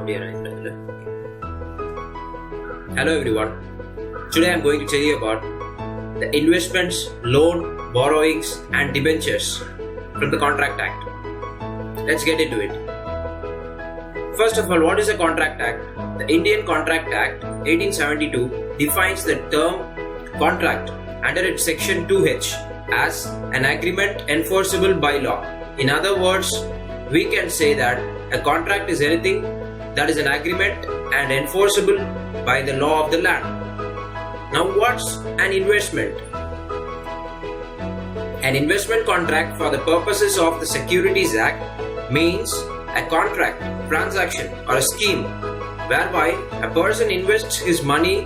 Hello everyone. Today I am going to tell you about the investments, loan, borrowings and debentures from the Contract Act. Let's get into it. First of all, what is a Contract Act? The Indian Contract Act 1872 defines the term contract under its section 2H as an agreement enforceable by law. In other words, we can say that a contract is anything that is an agreement and enforceable by the law of the land. Now, what's an investment? An investment contract for the purposes of the Securities Act means a contract, transaction or a scheme whereby a person invests his money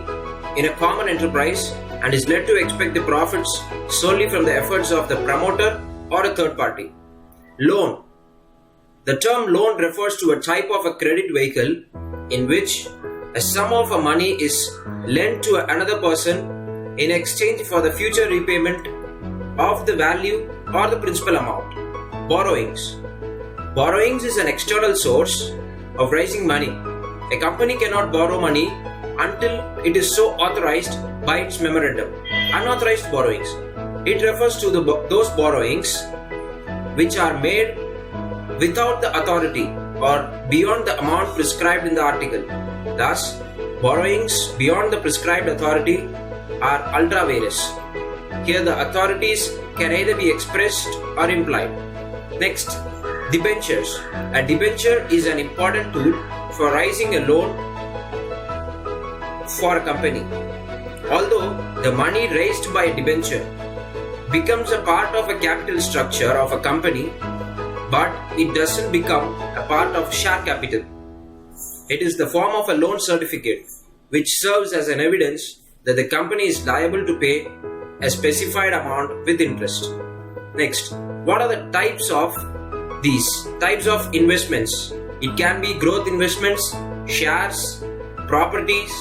in a common enterprise and is led to expect the profits solely from the efforts of the promoter or a third party. Loan. The term loan refers to a type of a credit vehicle in which a sum of money is lent to another person in exchange for the future repayment of the value or the principal amount. Borrowings. Borrowings is an external source of raising money. A company cannot borrow money until it is so authorized by its memorandum. Unauthorized borrowings. It refers to those borrowings which are made without the authority or beyond the amount prescribed in the article. Thus, borrowings beyond the prescribed authority are ultra vires. Here the authorities can either be expressed or implied. Next, debentures. A debenture is an important tool for raising a loan for a company. Although the money raised by a debenture becomes a part of a capital structure of a company, but it doesn't become a part of share capital. It is the form of a loan certificate which serves as an evidence that the company is liable to pay a specified amount with interest. Next, what are the types of these types of investments? It can be growth investments, shares, properties,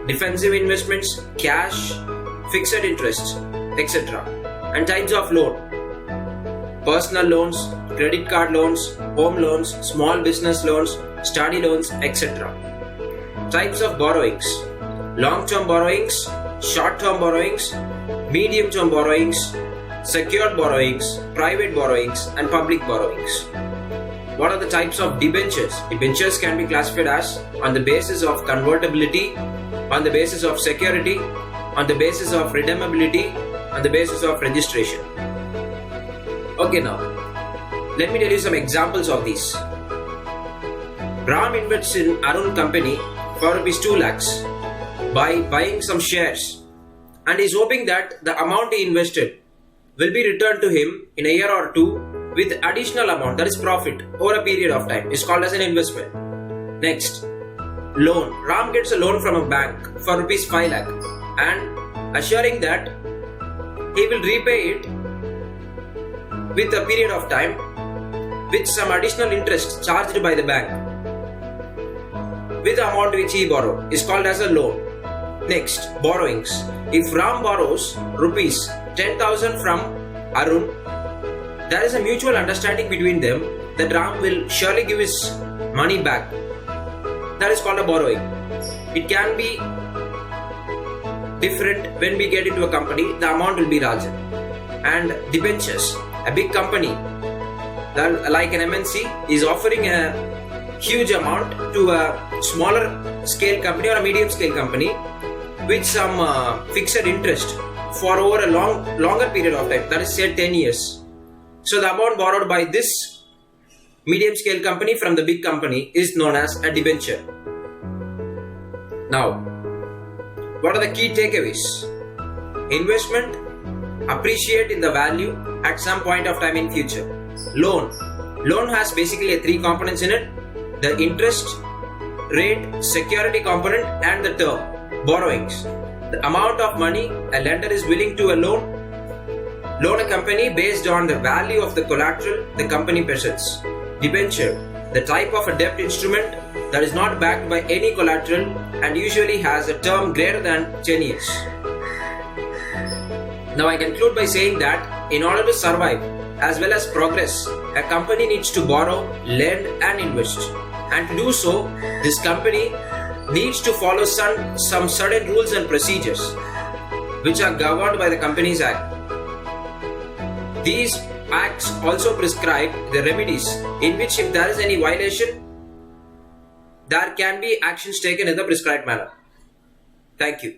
defensive investments, cash, fixed interests, etc. And types of loan: personal loans, credit card loans, home loans, small business loans, study loans, etc. Types of borrowings: long-term borrowings, short-term borrowings, medium-term borrowings, secured borrowings, private borrowings, and public borrowings. What are the types of debentures? Debentures can be classified as on the basis of convertibility, on the basis of security, on the basis of redeemability, on the basis of registration. Okay, now let me tell you some examples of these. Ram invests in Arun company for ₹2 lakhs by buying some shares and is hoping that the amount he invested will be returned to him in a year or two with additional amount, that is profit, over a period of time. It's called as an investment. Next, loan. Ram gets a loan from a bank for ₹5 lakh and assuring that he will repay it with a period of time with some additional interest charged by the bank with the amount which he borrowed is called as a loan. Next, borrowings. If Ram borrows ₹10,000 from Arun, there is a mutual understanding between them that Ram will surely give his money back. That is called a borrowing. It can be different when we get into a company, the amount will be larger. And debentures. A big company like an MNC is offering a huge amount to a smaller scale company or a medium scale company with some fixed interest for over a longer period of time, that is say 10 years. So the amount borrowed by this medium scale company from the big company is known as a debenture. Now, what are the key takeaways? Investment: appreciate in the value at some point of time in future. Loan has basically 3 components in it: the interest rate, security component, and the term. Borrowings: the amount of money a lender is willing to loan a company based on the value of the collateral the company possesses. Debenture: the type of a debt instrument that is not backed by any collateral and usually has a term greater than 10 years. Now I conclude by saying that in order to survive as well as progress, a company needs to borrow, lend and invest. and to do so, this company needs to follow some certain rules and procedures which are governed by the Companies Act. These acts also prescribe the remedies in which if there is any violation, there can be actions taken in the prescribed manner. Thank you.